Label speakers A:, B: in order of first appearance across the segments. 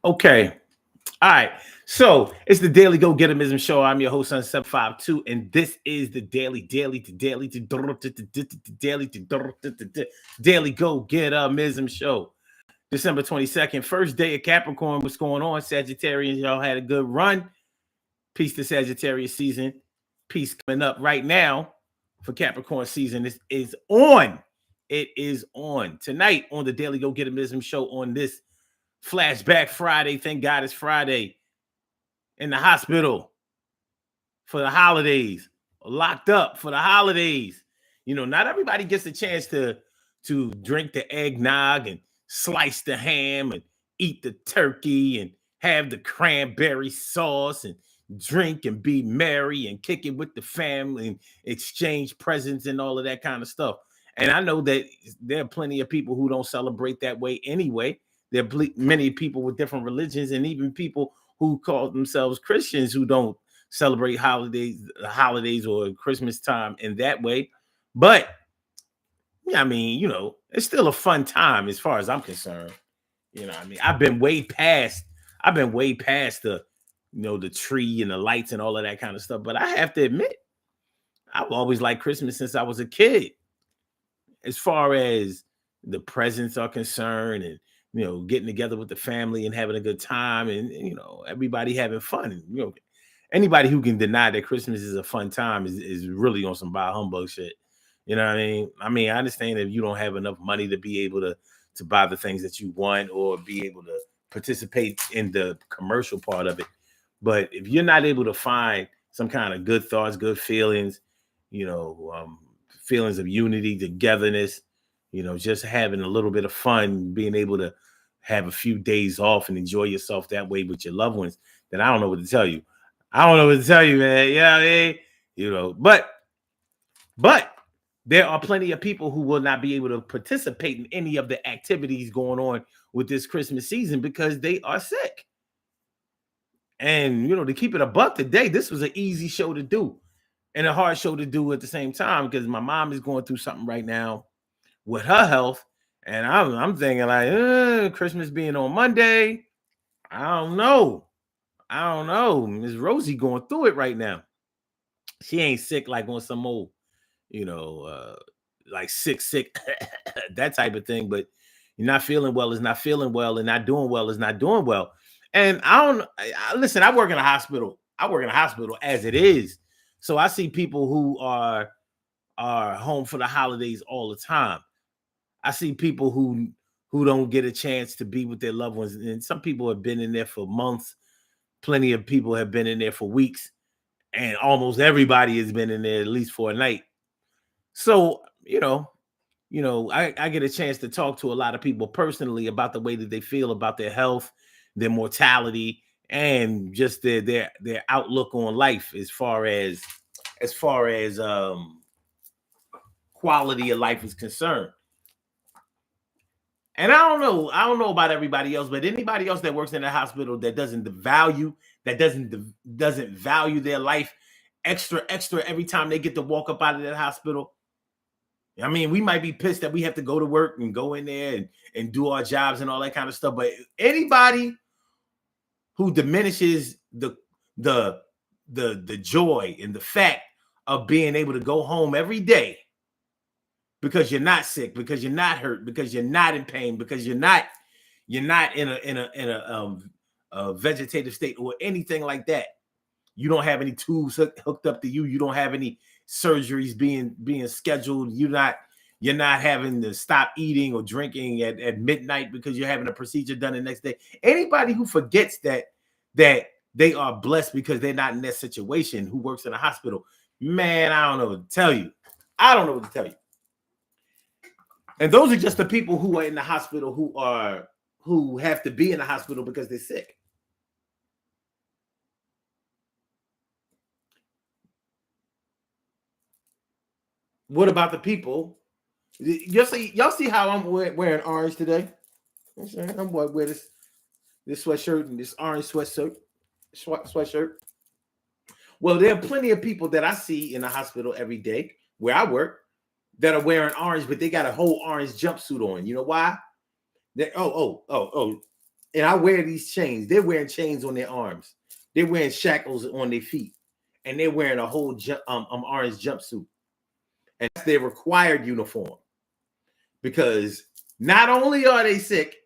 A: Okay. All right. So it's the Daily Go Getimism Show. I'm your host on 752, and this is the Daily Go Getimism Show. December 22nd, first day of Capricorn. What's going on, Sagittarians? Y'all had a good run. Peace to Sagittarius season. Peace coming up right now for Capricorn season. This is on. It is on tonight on the Daily Go Getimism Show on this Flashback Friday. Thank God it's Friday. In the hospital for the holidays, locked up for the holidays. You know, not everybody gets a chance to drink the eggnog and slice the ham and eat the turkey and have the cranberry sauce and drink and be merry and kick it with the family and exchange presents and all of that kind of stuff. And I know that there are plenty of people who don't celebrate that way anyway. There are many people with different religions and even people who call themselves Christians who don't celebrate holidays or Christmas time in that way. But yeah, I mean, you know, it's still a fun time as far as I'm concerned. You know, I mean, I've been way past the, you know, the tree and the lights and all of that kind of stuff. But I have to admit, I've always liked Christmas since I was a kid. As far as the presents are concerned, and you know, getting together with the family and having a good time, and you know, everybody having fun. And, you know, anybody who can deny that Christmas is a fun time is really on some bah humbug shit. You know what I mean? I mean, I understand if you don't have enough money to be able to buy the things that you want or be able to participate in the commercial part of it. But if you're not able to find some kind of good thoughts, good feelings, you know, feelings of unity, togetherness, you know, just having a little bit of fun, being able to have a few days off and enjoy yourself that way with your loved ones, then I don't know what to tell you. I don't know what to tell you, man. You know what I mean? You know, but there are plenty of people who will not be able to participate in any of the activities going on with this Christmas season because they are sick. And you know, to keep it a buck today, this was an easy show to do and a hard show to do at the same time because my mom is going through something right now with her health, and I'm thinking like, Christmas being on Monday, I don't know, Miss Rosie going through it right now. She ain't sick like on some old, you know, like sick, that type of thing. But you're not feeling well is not feeling well, and not doing well is not doing well. And I don't listen. I work in a hospital. I work in a hospital as it is, so I see people who are home for the holidays all the time. I see people who don't get a chance to be with their loved ones, and some people have been in there for months. Plenty of people have been in there for weeks, and almost everybody has been in there at least for a night. So I get a chance to talk to a lot of people personally about the way that they feel about their health, their mortality, and just their outlook on life as far as quality of life is concerned. And I don't know about everybody else, but anybody else that works in a hospital that doesn't value their life extra every time they get to walk up out of that hospital. I mean, we might be pissed that we have to go to work and go in there and do our jobs and all that kind of stuff. But anybody who diminishes the the joy and the fact of being able to go home every day because you're not sick, because you're not hurt, because you're not in pain, because you're not in a vegetative state or anything like that. You don't have any tubes hooked up to you. You don't have any surgeries being scheduled. You're not having to stop eating or drinking at midnight because you're having a procedure done the next day. Anybody who forgets that they are blessed because they're not in that situation, who works in a hospital, man, I don't know what to tell you. I don't know what to tell you. And those are just the people who are in the hospital who have to be in the hospital because they're sick. What about the people? Y'all see how I'm wearing orange today? I'm wearing this sweatshirt and this orange sweatshirt. Well, there are plenty of people that I see in the hospital every day where I work that are wearing orange, but they got a whole orange jumpsuit on. You know why? They and I wear these chains. They're wearing chains on their arms. They're wearing shackles on their feet, and they're wearing a whole orange jumpsuit, and that's their required uniform. Because not only are they sick,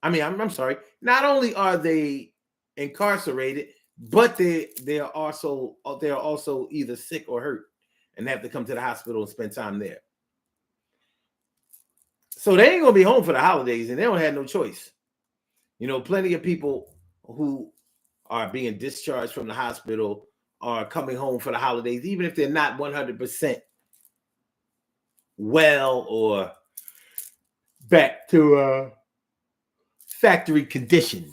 A: I'm sorry, not only are they incarcerated, but they are also either sick or hurt, and they have to come to the hospital and spend time there. So they ain't gonna be home for the holidays, and they don't have no choice. Plenty of people who are being discharged from the hospital are coming home for the holidays, even if they're not 100% well or back to factory condition.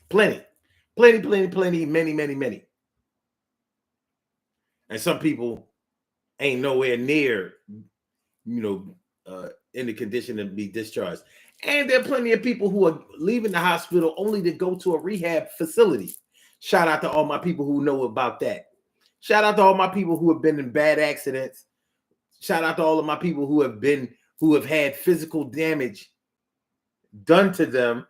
A: Plenty, many. And some people ain't nowhere near, in the condition to be discharged. And there are plenty of people who are leaving the hospital only to go to a rehab facility. Shout out to all my people who know about that. Shout out to all my people who have been in bad accidents. Shout out to all of my people who have had physical damage done to them,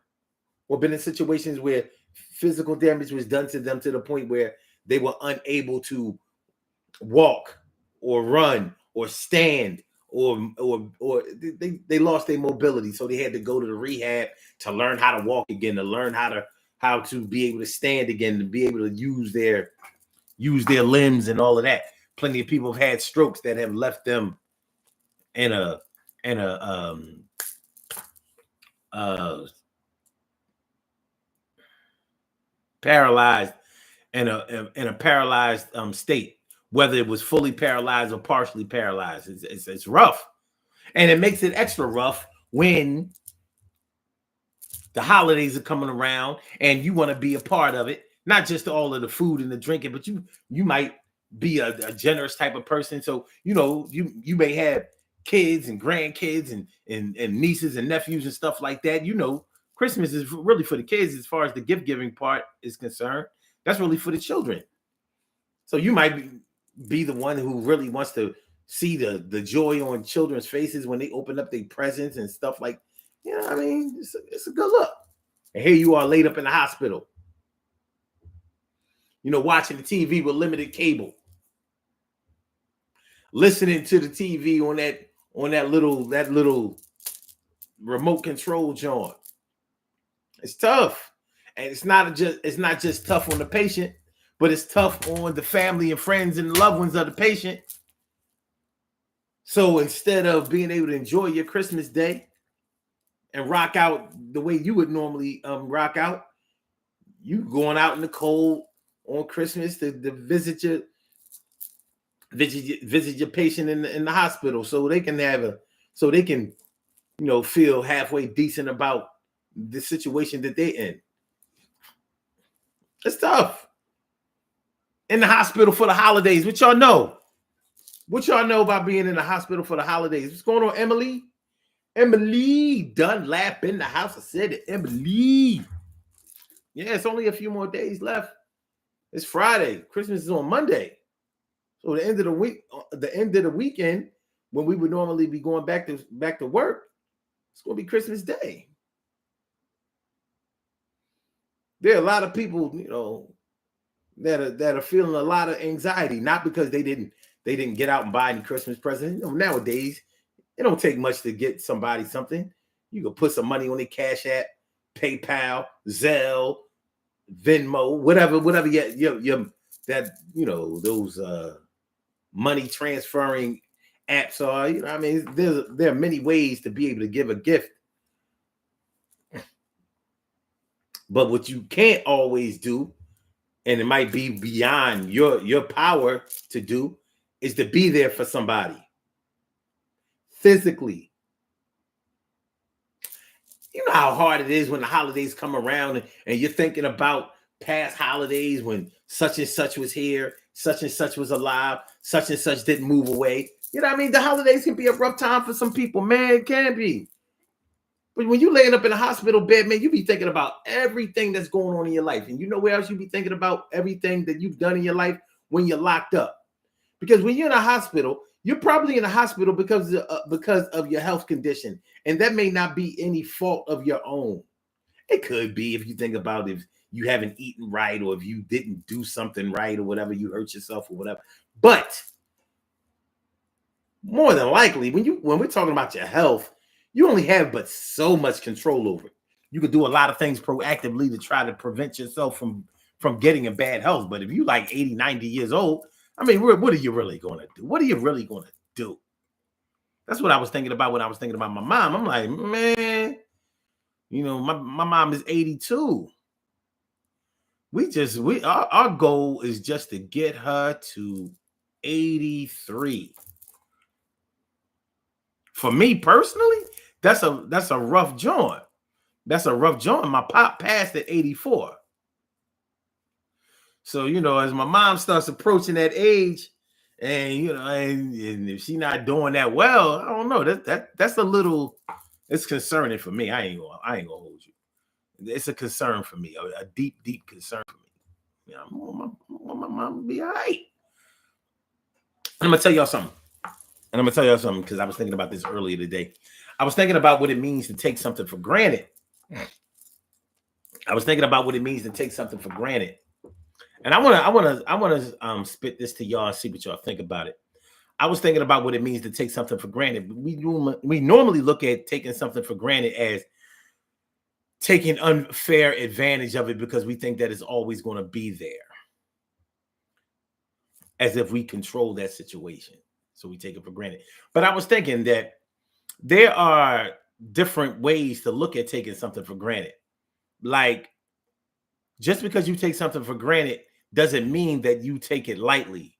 A: or been in situations where physical damage was done to them to the point where they were unable to walk or run or stand, or they lost their mobility, so they had to go to the rehab to learn how to walk again, to learn how to be able to stand again, to be able to use their limbs and all of that. Plenty of people have had strokes that have left them in a paralyzed, in a paralyzed state, whether it was fully paralyzed or partially paralyzed. It's rough, and it makes it extra rough when the holidays are coming around and you want to be a part of it. Not just all of the food and the drinking, but you might be a generous type of person. So you may have kids and grandkids and nieces and nephews and stuff like that. Christmas is really for the kids as far as the gift giving part is concerned. That's really for the children. So you might be the one who really wants to see the joy on children's faces when they open up their presents and stuff like, it's a good look. And here you are laid up in the hospital, watching the TV with limited cable, listening to the TV on that little remote control joint. It's tough. And it's not just tough on the patient, but it's tough on the family and friends and loved ones of the patient. So instead of being able to enjoy your Christmas day and rock out the way you would normally rock out, you going out in the cold on Christmas to visit your patient in the hospital, so they can feel halfway decent about the situation that they're in. It's tough. In the hospital for the holidays. What y'all know? What y'all know about being in the hospital for the holidays? What's going on, Emily? Emily Dunlap in the house. I said it, Emily. Yeah, it's only a few more days left. It's Friday. Christmas is on Monday. So the end of the weekend, when we would normally be going back to work, it's going to be Christmas Day. There are a lot of people, that are feeling a lot of anxiety, not because they didn't get out and buy any Christmas presents. Nowadays, it don't take much to get somebody something. You can put some money on their Cash App, PayPal, Zelle, Venmo, whatever those money transferring apps are. There are many ways to be able to give a gift. But what you can't always do, and it might be beyond your power to do, is to be there for somebody physically. You know how hard it is when the holidays come around and you're thinking about past holidays when such and such was here, such and such was alive, such and such didn't move away. The holidays can be a rough time for some people, man. It can be. But when you laying up in a hospital bed, man, you be thinking about everything that's going on in your life. And you know where else you be thinking about everything that you've done in your life? When you're locked up. Because when you're in a hospital, You're probably in the hospital because of your health condition, and that may not be any fault of your own. It could be if you think about if you haven't eaten right or if you didn't do something right or whatever, you hurt yourself or whatever. But more than likely, when we're talking about your health, you only have but so much control over it. You could do a lot of things proactively to try to prevent yourself from getting a bad health. But if you like 80, 90 years old, I mean, what are you really going to do? What are you really going to do? That's what I was thinking about when I was thinking about my mom. I'm like, man, my mom is 82. Our goal is just to get her to 83. For me personally, that's a rough joint. That's a rough joint. My pop passed at 84. So, as my mom starts approaching that age, and if she's not doing that well, I don't know. That's a little, it's concerning for me. I ain't gonna hold you. It's a concern for me, a deep, deep concern for me. I want my mom to be all right. And I'm gonna tell y'all something because I was thinking about this earlier today. I was thinking about what it means to take something for granted. And I want to spit this to y'all and see what y'all think about it. I was thinking about what it means to take something for granted. We normally look at taking something for granted as taking unfair advantage of it because we think that it's always going to be there, as if we control that situation. So we take it for granted. But I was thinking that there are different ways to look at taking something for granted. Like, just because you take something for granted doesn't mean that you take it lightly.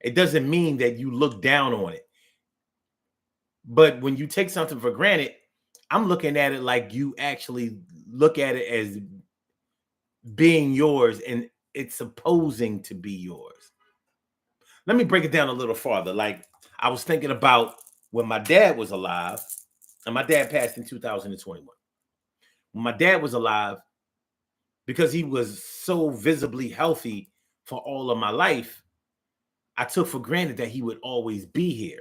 A: It doesn't mean that you look down on it. But when you take something for granted, I'm looking at it like you actually look at it as being yours and it's supposing to be yours. Let me break it down a little farther. Like, I was thinking about when my dad was alive, and my dad passed in 2021. When my dad was alive, because he was so visibly healthy for all of my life, I took for granted that he would always be here.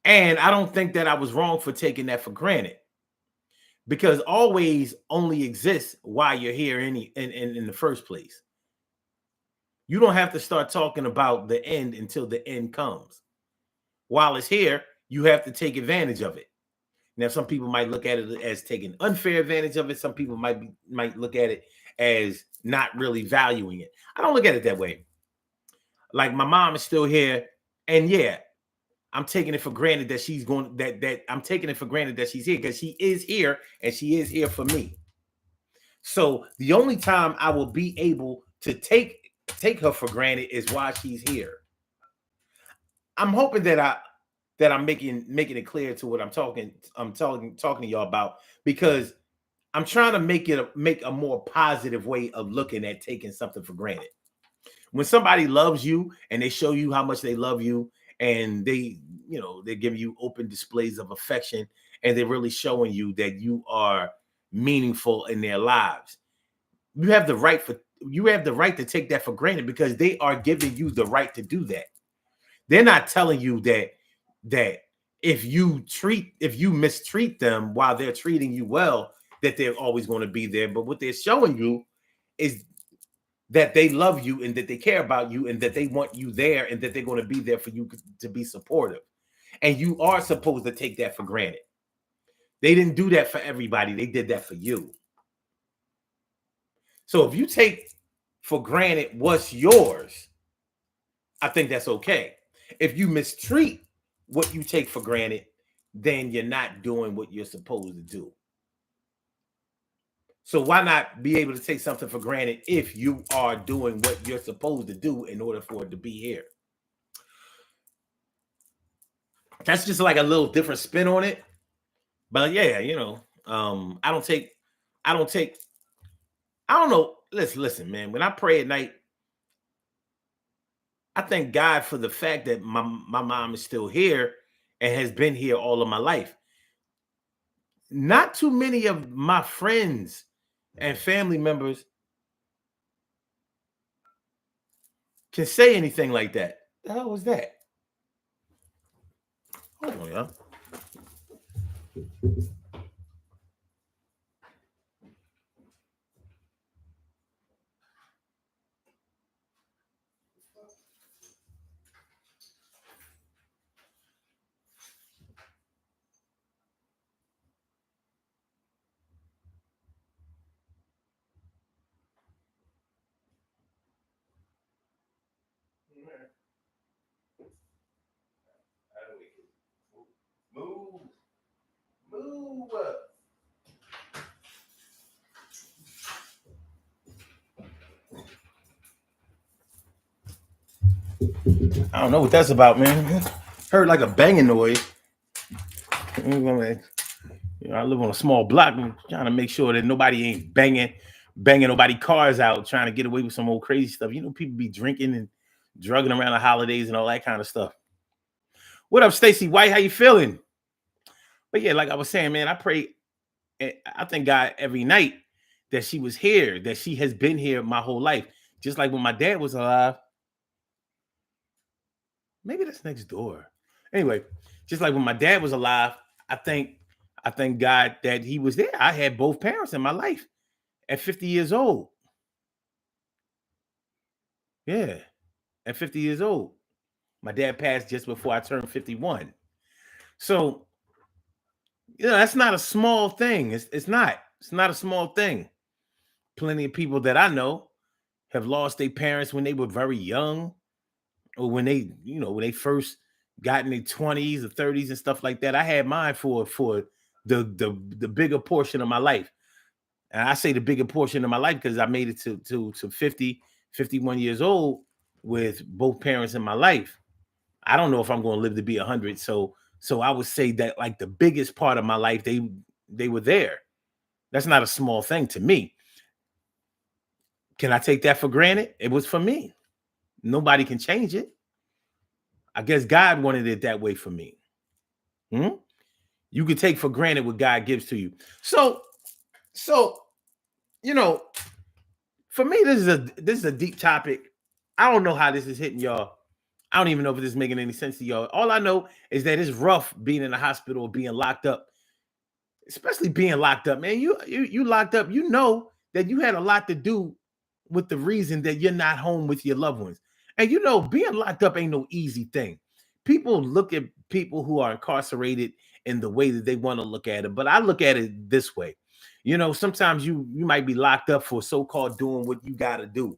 A: And I don't think that I was wrong for taking that for granted, because always only exists while you're here in the first place. You don't have to start talking about the end until the end comes. While it's here, you have to take advantage of it. Now, some people might look at it as taking unfair advantage of it. Some people might look at it as not really valuing it. I don't look at it that way. Like, my mom is still here, and yeah, I'm taking it for granted that she's going. That I'm taking it for granted that she's here because she is here, and she is here for me. So the only time I will be able to take her for granted is while she's here. I'm hoping that I'm making it clear to what I'm talking to y'all about, because I'm trying to make a more positive way of looking at taking something for granted. When somebody loves you and they show you how much they love you, and they're giving you open displays of affection, and they're really showing you that you are meaningful in their lives, you have the right to take that for granted, because they are giving you the right to do that. They're not telling you that if you mistreat them while they're treating you well, that they're always going to be there. But what they're showing you is that they love you and that they care about you and that they want you there and that they're going to be there for you to be supportive. And you are supposed to take that for granted. They didn't do that for everybody. They did that for you. So if you take for granted what's yours, I think that's okay. If you mistreat what you take for granted, then you're not doing what you're supposed to do. So why not be able to take something for granted if you are doing what you're supposed to do in order for it to be here? That's just like a little different spin on it. But yeah, I don't know. Listen, man, when I pray at night, I thank God for the fact that my mom is still here and has been here all of my life. Not too many of my friends and family members can say anything like that. The hell was that? Hold on, y'all. Move, move. I don't know what that's about, man. Heard like a banging noise. I live on a small block and trying to make sure that nobody ain't banging nobody cars out, trying to get away with some old crazy stuff. You know, people be drinking and drugging around the holidays and all that kind of stuff. What up, Stacy White? How you feeling? But yeah, like I was saying, man, I pray. I thank God every night that she was here, that she has been here my whole life. Just like when my dad was alive. Maybe that's next door. Anyway, just like when my dad was alive, I thank God that he was there. I had both parents in my life at 50 years old. Yeah, at 50 years old. My dad passed just before I turned 51. So, that's not a small thing. It's not. It's not a small thing. Plenty of people that I know have lost their parents when they were very young, or when when they first got in their 20s or 30s and stuff like that. I had mine for the bigger portion of my life. And I say the bigger portion of my life because I made it to 50, 51 years old with both parents in my life. I don't know if I'm going to live to be 100. So I would say that like the biggest part of my life, they were there. That's not a small thing to me. Can I take that for granted? It was for me. Nobody can change it. I guess God wanted it that way for me. You can take for granted what God gives to you. So, you know, for me, this is a deep topic. I don't know how this is hitting y'all. I don't even know if this is making any sense to y'all. All I know is that it's rough being in the hospital or being locked up, especially being locked up, man. You locked up, you know that you had a lot to do with the reason that you're not home with your loved ones. And being locked up ain't no easy thing. People look at people who are incarcerated in the way that they want to look at it, but I look at it this way. Sometimes you might be locked up for so-called doing what you got to do.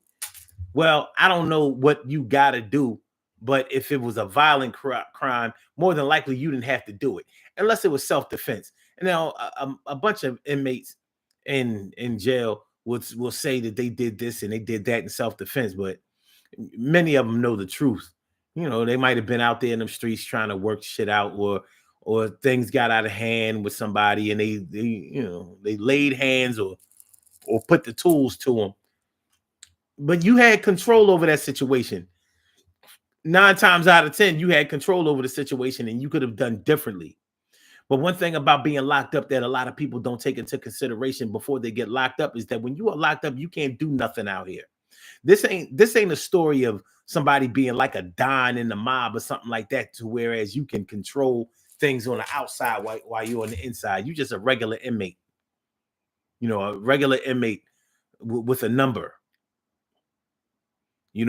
A: Well, I don't know what you got to do, but if it was a violent crime, more than likely you didn't have to do it, unless it was self-defense. And now a bunch of inmates in jail will say that they did this and they did that in self-defense, but many of them know the truth. They might have been out there in the streets trying to work shit out, or things got out of hand with somebody and they laid hands or put the tools to them. But you had control over that situation. 9 times out of 10, you had control over the situation and you could have done differently. But one thing about being locked up that a lot of people don't take into consideration before they get locked up is that when you are locked up, you can't do nothing out here. This ain't a story of somebody being like a don in the mob or something like that, to whereas you can control things on the outside while you're on the inside. You're just a regular inmate. A regular inmate with a number.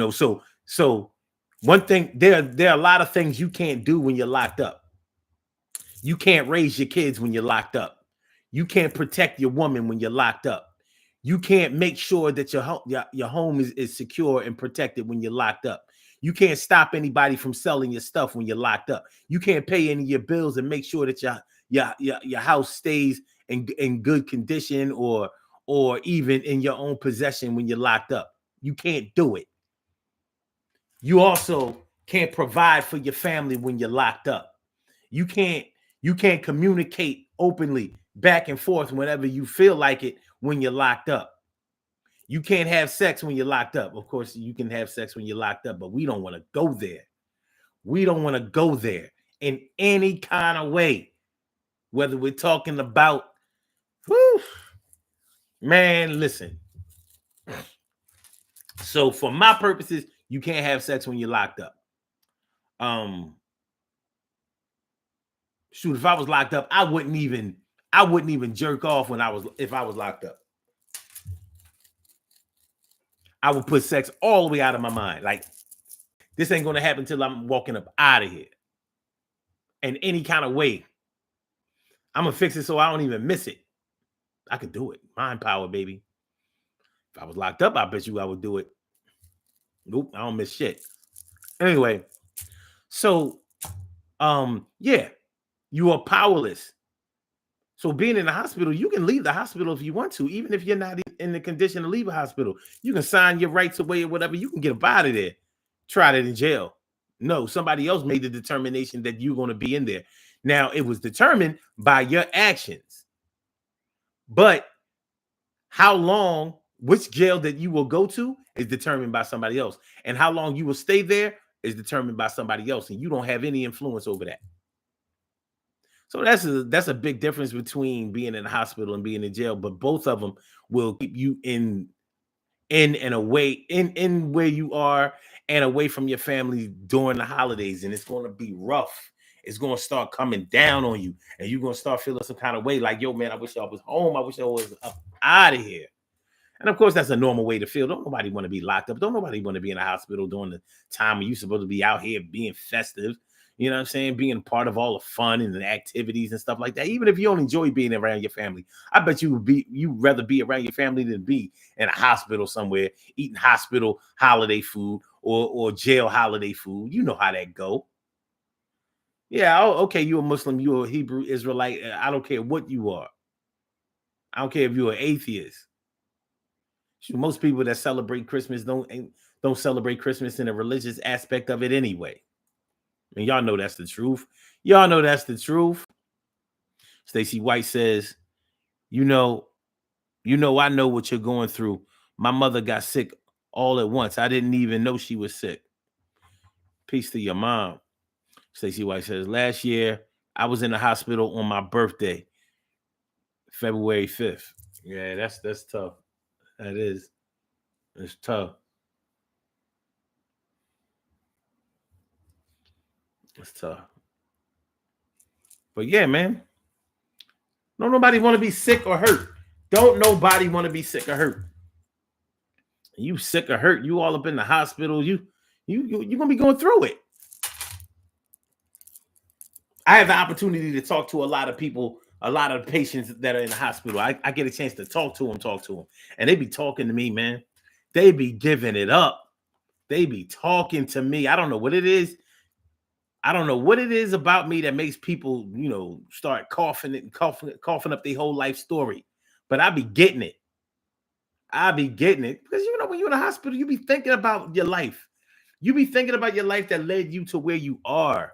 A: So one thing, there are a lot of things you can't do when you're locked up. You can't raise your kids when you're locked up. You can't protect your woman when you're locked up. You can't make sure that your home is secure and protected when you're locked up. You can't stop anybody from selling your stuff when you're locked up. You can't pay any of your bills and make sure that your house stays in good condition or even in your own possession when you're locked up. You can't do it. You also can't provide for your family when you're locked up. You can't communicate openly back and forth whenever you feel like it when you're locked up. You can't have sex when you're locked up. Of course, you can have sex when you're locked up, but we don't want to go there. We don't want to go there in any kind of way. Whether we're talking about, man, listen. So for my purposes, You can't have sex when you're locked up. Shoot, if I was locked up, I wouldn't even jerk off if I was locked up. I would put sex all the way out of my mind. Like, this ain't gonna happen until I'm walking up out of here. In any kind of way. I'm gonna fix it so I don't even miss it. I could do it. Mind power, baby. If I was locked up, I bet you I would do it. Nope, I don't miss shit. Anyway, so yeah, you are powerless. So being in the hospital, you can leave the hospital if you want to, even if you're not in the condition to leave a hospital. You can sign your rights away or whatever. You can get up out of there. Try that in jail. No, somebody else made the determination that you're going to be in there. Now, it was determined by your actions. But how long, which jail that you will go to is determined by somebody else. And how long you will stay there is determined by somebody else. And you don't have any influence over that. So that's a big difference between being in the hospital and being in jail. But both of them will keep you in and away, in where you are and away from your family during the holidays. And it's going to be rough. It's going to start coming down on you. And you're going to start feeling some kind of way like, yo, man, I wish I was home. I wish I was up out of here. And of course, that's a normal way to feel. Don't nobody want to be locked up. Don't nobody want to be in a hospital during the time when you're supposed to be out here being festive. You know what I'm saying? Being part of all the fun and the activities and stuff like that. Even if you don't enjoy being around your family, I bet you'd rather be around your family than be in a hospital somewhere eating hospital holiday food or jail holiday food. You know how that go. Yeah, okay, you're a Muslim, you're a Hebrew Israelite. I don't care what you are. I don't care if you're an atheist. Most people that celebrate Christmas don't celebrate Christmas in a religious aspect of it anyway. And y'all know that's the truth. Y'all know that's the truth. Stacey White says, you know, I know what you're going through. My mother got sick all at once. I didn't even know she was sick. Peace to your mom. Stacey White says, last year I was in the hospital on my birthday, February 5th. Yeah, that's tough. That is. It's tough. It's tough. But yeah, man. Don't nobody want to be sick or hurt. Don't nobody want to be sick or hurt. You sick or hurt, you all up in the hospital. You're gonna be going through it. I have the opportunity to talk to a lot of people, a lot of patients that are in the hospital. I get a chance to talk to them, and they be talking to me, man. They be giving it up. They be talking to me. I don't know what it is. I don't know what it is about me that makes people, start coughing up their whole life story. But I be getting it. Because when you're in the hospital, you be thinking about your life. You be thinking about your life that led you to where you are.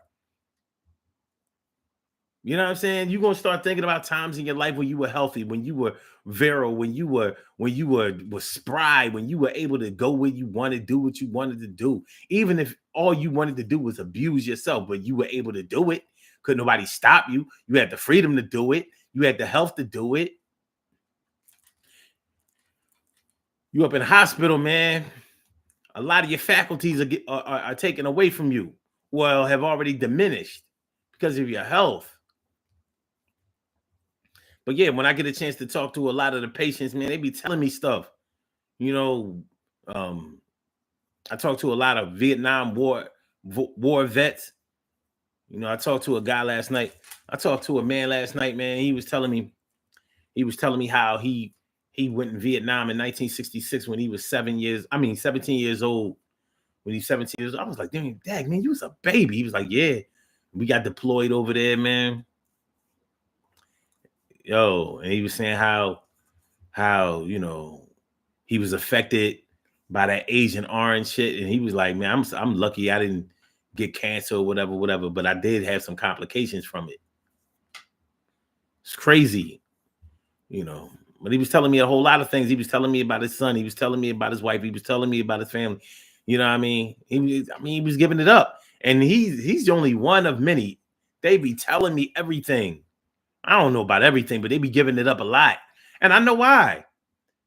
A: You know what I'm saying? You're gonna start thinking about times in your life when you were healthy, when you were virile, when you were spry, when you were able to go where you wanted, do what you wanted to do, even if all you wanted to do was abuse yourself, but you were able to do it. Could nobody stop you? You had the freedom to do it. You had the health to do it. You up in the hospital, man. A lot of your faculties are taken away from you, well, have already diminished because of your health. But yeah, when I get a chance to talk to a lot of the patients, man, they be telling me stuff. I talked to a lot of Vietnam war vets. I talked to a guy last night. I talked to a man last night, man. He was telling me how he went in Vietnam in 1966 when he was 17 years old. When he's 17 years old, I was like, dang, man, you was a baby. He was like, yeah, we got deployed over there, man. Yo, and he was saying how he was affected by that Agent Orange shit, and he was like, man, I'm lucky I didn't get cancer or whatever, but I did have some complications from it. It's crazy, But he was telling me a whole lot of things. He was telling me about his son. He was telling me about his wife. He was telling me about his family. You know what I mean? He was giving it up, and he's only one of many. They be telling me everything. I don't know about everything, but they be giving it up a lot. And I know why.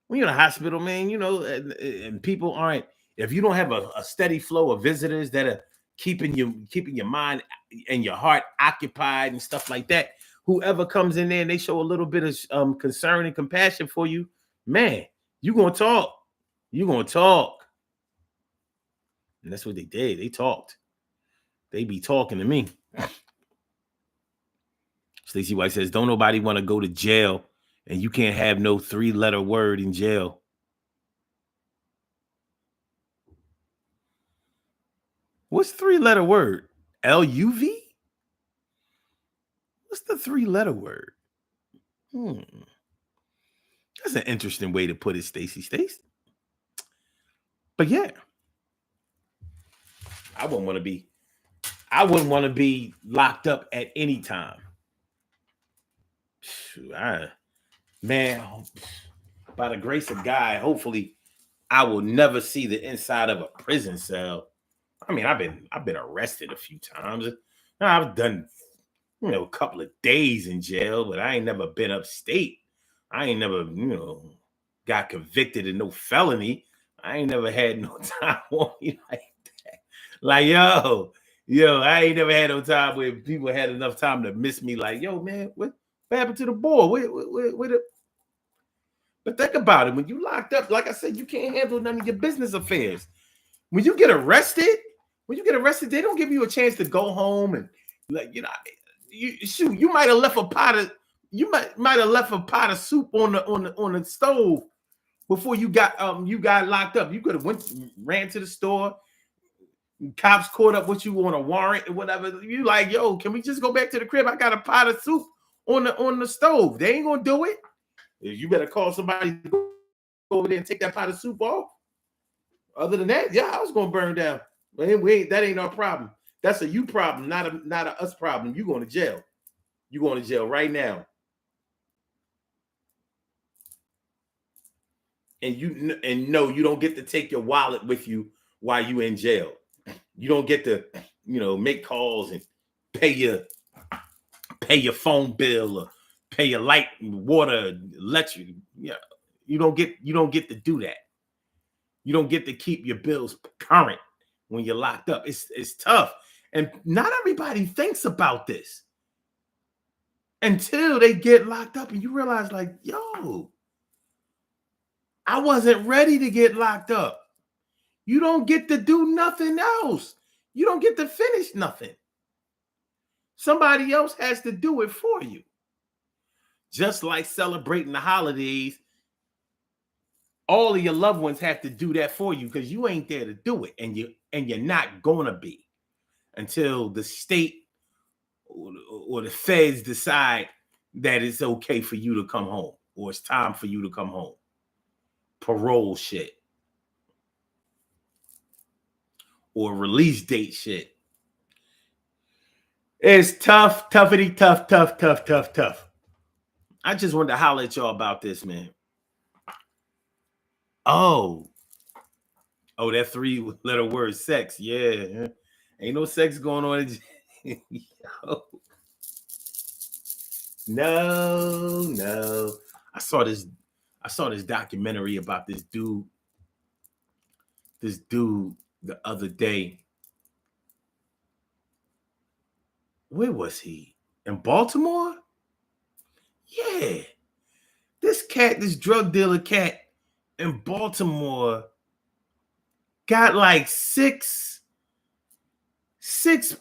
A: When you're in a hospital, man, and people aren't if you don't have a steady flow of visitors that are keeping your mind and your heart occupied and stuff like that, whoever comes in there and they show a little bit of concern and compassion for you, man, you're gonna talk. You're gonna talk. And that's what they did. They talked. They be talking to me. Stacey White says, don't nobody want to go to jail, and you can't have no 3-letter word in jail. What's 3-letter word? LUV? What's the 3-letter word? That's an interesting way to put it, Stacey. But yeah, I wouldn't want to be locked up at any time. Man, by the grace of God, hopefully I will never see the inside of a prison cell. I mean, I've been arrested a few times. I've done, a couple of days in jail, but I ain't never been upstate. I ain't never, got convicted of no felony. I ain't never had no time on me like that. Like, yo, I ain't never had no time where people had enough time to miss me. Like, yo, man, what happened to the boy? But think about it. When you locked up, like I said, you can't handle none of your business affairs. When you get arrested, they don't give you a chance to go home and, like, you might have left a pot of soup on the stove before you got locked up. You could have ran to the store. Cops caught up with you on a warrant or whatever. You like, yo, can we just go back to the crib? I got a pot of soup on the stove. They ain't gonna do it. You better call somebody to go over there and take that pot of soup off. Other than that, yeah, I was gonna burn down. But that ain't our problem. That's a you problem, not a us problem. You going to jail. You going to jail right now. And no, you don't get to take your wallet with you while you in jail. You don't get to, make calls and pay your phone bill or pay your light, water, electric. Yeah, you don't get to do that. You don't get to keep your bills current when you're locked up. It's tough. And not everybody thinks about this until they get locked up and you realize, like, yo, I wasn't ready to get locked up. You don't get to do nothing else. You don't get to finish nothing. Somebody else has to do it for you. Just like celebrating the holidays, all of your loved ones have to do that for you because you ain't there to do it, and you're not gonna be until the state or the feds decide that it's okay for you to come home or it's time for you to come home. Parole shit or release date shit. It's tough. I just wanted to holler at y'all about this, man. Oh, that 3-letter word, sex. Yeah. Ain't no sex going on. No. I saw this documentary about this dude the other day. Where was he? In Baltimore? Yeah. This drug dealer cat in Baltimore got like six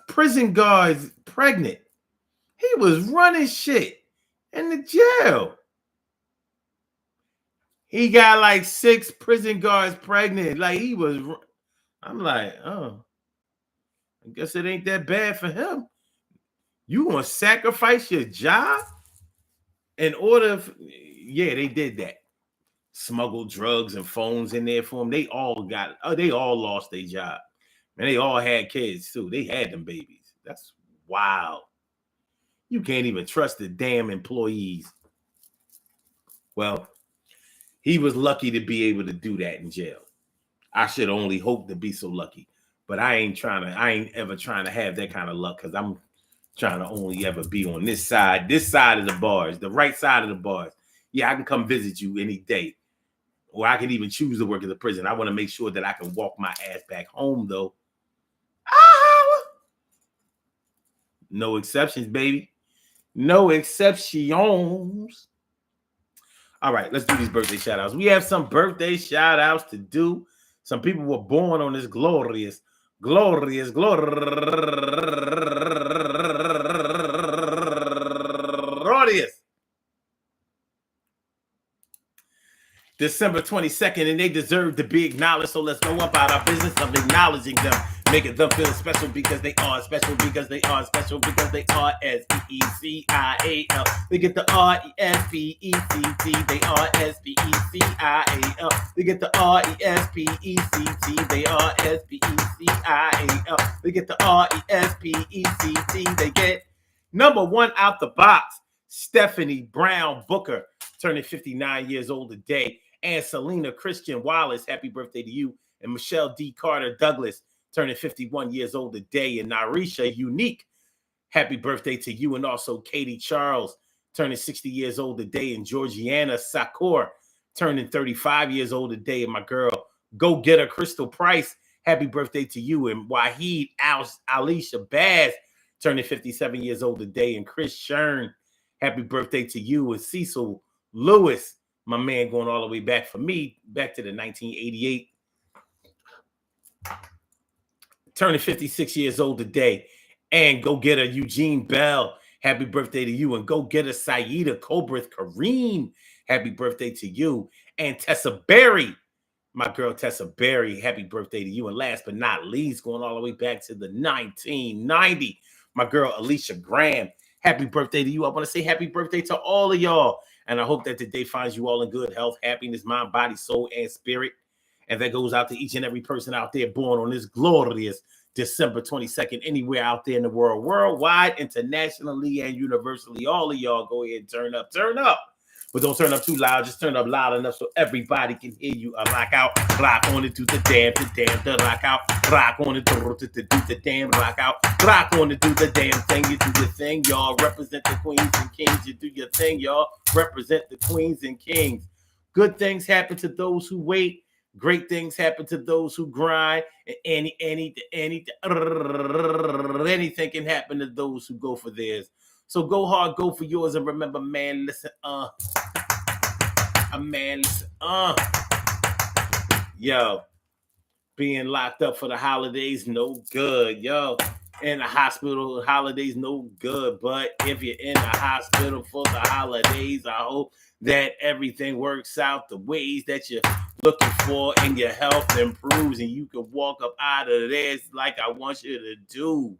A: prison guards pregnant. He was running shit in the jail. He got like 6 prison guards pregnant. Like I'm like, oh, I guess it ain't that bad for him. You gonna sacrifice your job in order? Yeah, they did that. Smuggled drugs and phones in there for them. They all lost their job. And they all had kids too. They had them babies. That's wild. You can't even trust the damn employees. Well, he was lucky to be able to do that in jail. I should only hope to be so lucky. But I ain't ever trying to have that kind of luck because I'm trying to only ever be on this side of the bars, the right side of the bars. Yeah, I can come visit you any day Or I can even choose to work at the prison. I want to make sure that I can walk my ass back home, though. No exceptions, baby. No exceptions. All right, let's do these birthday shout outs. We have some birthday shout outs to do. Some people were born on this glorious December 22nd, and they deserve to be acknowledged. So let's go about our business of acknowledging them, making them feel special because they are special, because they are special, because they are S-P-E-C-I-A-L. They get the R-E-S-P-E-C-T. They are S-P-E-C-I-A-L. They get the R-E-S-P-E-C-T. They are S-P-E-C-I-A-L. They get the R-E-S-P-E-C-T. They get number one out the box, Stephanie Brown Booker, turning 59 years old today. And Selena Christian Wallace, happy birthday to you. And Michelle D. Carter Douglas, turning 51 years old today. And Narisha Unique, happy birthday to you. And also Katie Charles, turning 60 years old today. And Georgiana Sakor, turning 35 years old today. And my girl, Go Getter Crystal Price, happy birthday to you. And Wahid Alicia Baz, turning 57 years old today. And Chris Shern, happy birthday to you. And Cecil Lewis, my man, going all the way back for me, back to the 1988. Turning 56 years old today. And go get a Eugene Bell, happy birthday to you. And go get a Saida Kobrith Kareem, happy birthday to you. And Tessa Berry, my girl Tessa Berry, happy birthday to you. And last but not least, going all the way back to the 1990, my girl Alicia Graham, happy birthday to you. I want to say happy birthday to all of y'all. And I hope that today finds you all in good health, happiness, mind, body, soul, and spirit. And that goes out to each and every person out there born on this glorious December 22nd, anywhere out there in the world, worldwide, internationally, and universally. All of y'all go ahead and turn up. Turn up. But don't turn up too loud. Just turn up loud enough so everybody can hear you. Rock out, rock on it, do the damn, the rock out, rock on it, do the damn, rock out, rock on it, do the damn thing. You do your thing, y'all. Represent the queens and kings. You do your thing, y'all. Represent the queens and kings. Good things happen to those who wait. Great things happen to those who grind. And anything can happen to those who go for theirs. So go hard, go for yours, and remember, man, listen, yo, being locked up for the holidays, no good, yo. In the hospital, holidays, no good. But if you're in the hospital for the holidays, I hope that everything works out the ways that you're looking for and your health improves and you can walk up out of this like I want you to do.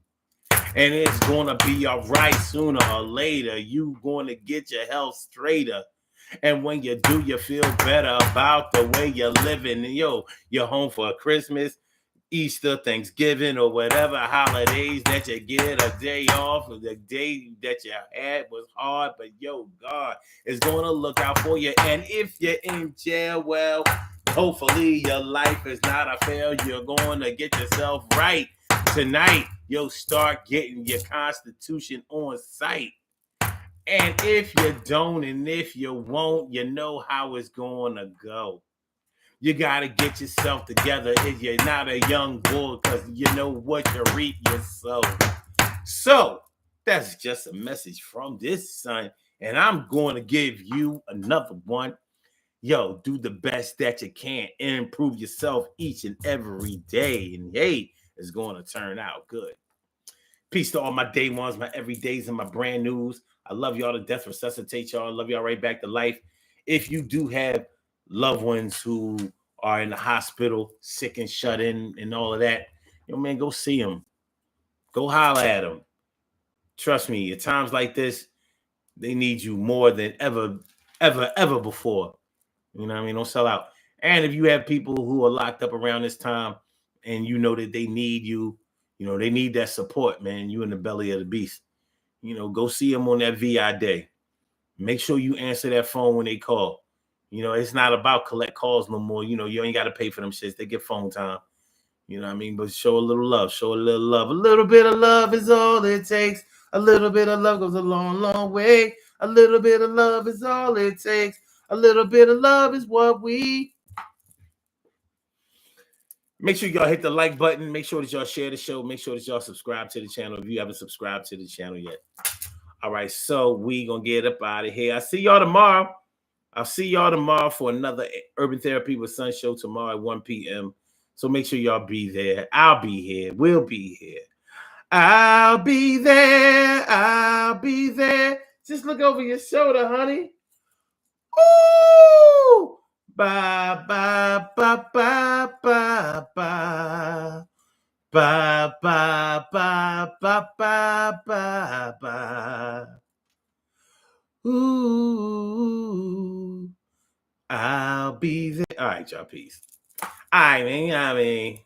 A: And it's going to be all right sooner or later. You going to get your health straighter. And when you do, you feel better about the way you're living. And yo, you're home for Christmas, Easter, Thanksgiving, or whatever holidays that you get a day off, or the day that you had was hard, but yo, God is going to look out for you. And if you're in jail, well, hopefully your life is not a fail. You're going to get yourself right. Tonight, you'll start getting your constitution on site. And if you don't and if you won't, you know how it's going to go. You got to get yourself together if you're not a young boy, because you know what you reap, you sow. So that's just a message from this son. And I'm going to give you another one. Yo, do the best that you can and improve yourself each and every day. And hey, it's going to turn out good. Peace to all my day ones, my everydays, and my brand news. I love y'all to death. Resuscitate y'all. I love y'all right back to life. If you do have loved ones who are in the hospital, sick and shut in and all of that, yo, man, go see them. Go holler at them. Trust me, at times like this, they need you more than ever before. You know what I mean? Don't sell out. And if you have people who are locked up around this time and you know that they need you, you know, they need that support, man. You in the belly of the beast. You know, go see them on that VI day. Make sure you answer that phone when they call. You know, it's not about collect calls no more. You know, you ain't got to pay for them shits. They get phone time. You know what I mean? But show a little love. Show a little love. A little bit of love is all it takes. A little bit of love goes a long, long way. A little bit of love is all it takes. A little bit of love is what we Make sure y'all hit the like button. Make sure that y'all share the show. Make sure that y'all subscribe to the channel if you haven't subscribed to the channel yet. All right, so we gonna get up out of here. I'll see y'all tomorrow. I'll see y'all tomorrow for another Urban Therapy with Sun show tomorrow at 1 p.m. So make sure y'all be there. I'll be here. We'll be here. I'll be there. I'll be there. Just look over your shoulder, honey. Ooh! Ba ba ba ba ba ba. Ba ba ba ba ba ba ba. Ooh, I'll be there. All right, y'all. Peace. All right, man.